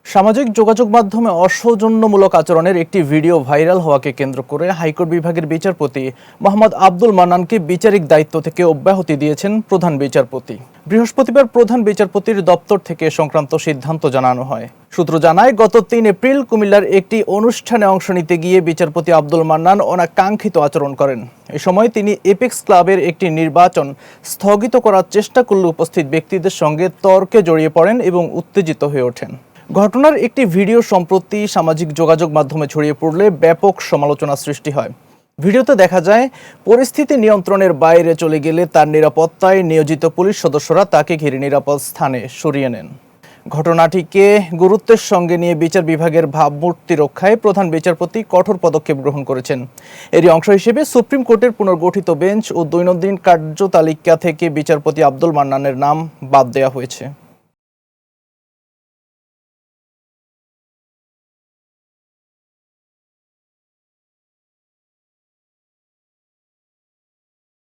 সামাজিক যোগাযোগ মাধ্যমে অসৌজন্যমূলক আচরণের একটি ভিডিও ভাইরাল হওয়াকে কেন্দ্র করে হাইকোর্ট বিভাগের বিচারপতি মোহাম্মদ আব্দুল মান্নানকে বিচারিক দায়িত্ব থেকে অব্যাহতি দিয়েছেন প্রধান বিচারপতি। বৃহস্পতিবার প্রধান বিচারপতির দপ্তর থেকে সংক্রান্ত সিদ্ধান্ত জানানো হয়। সূত্র জানায়, গত ৩ এপ্রিল কুমিল্লার একটি অনুষ্ঠানে অংশ নিতে গিয়ে বিচারপতি আব্দুল মান্নান অনাকাঙ্ক্ষিত আচরণ করেন। এ সময় তিনি এপেক্স ক্লাবের একটি নির্বাচন স্থগিত করার চেষ্টা করলে উপস্থিত ব্যক্তিদের সঙ্গে তর্কে জড়িয়ে পড়েন এবং উত্তেজিত হয়ে ওঠেন। ঘটনার একটি ভিডিও সম্প্রতি সামাজিক যোগাযোগ মাধ্যমে ছড়িয়ে পড়লে ব্যাপক সমালোচনা সৃষ্টি হয়। ভিডিওতে দেখা যায়, পরিস্থিতি নিয়ন্ত্রণের বাইরে চলে গেলে তার নিরাপত্তায় নিয়োজিত পুলিশ সদস্যরা তাকে ঘিরে নিরাপদ স্থানে সরিয়ে নেন। ঘটনাটিকে গুরুত্বের সঙ্গে নিয়ে বিচার বিভাগের ভাবমূর্তি রক্ষায় প্রধান বিচারপতি কঠোর পদক্ষেপ গ্রহণ করেছেন। এরই অংশ হিসেবে সুপ্রিম কোর্টের পুনর্গঠিত বেঞ্চ ও দৈনন্দিন কার্যতালিকা থেকে বিচারপতি আব্দুল মান্নানের নাম বাদ দেওয়া হয়েছে।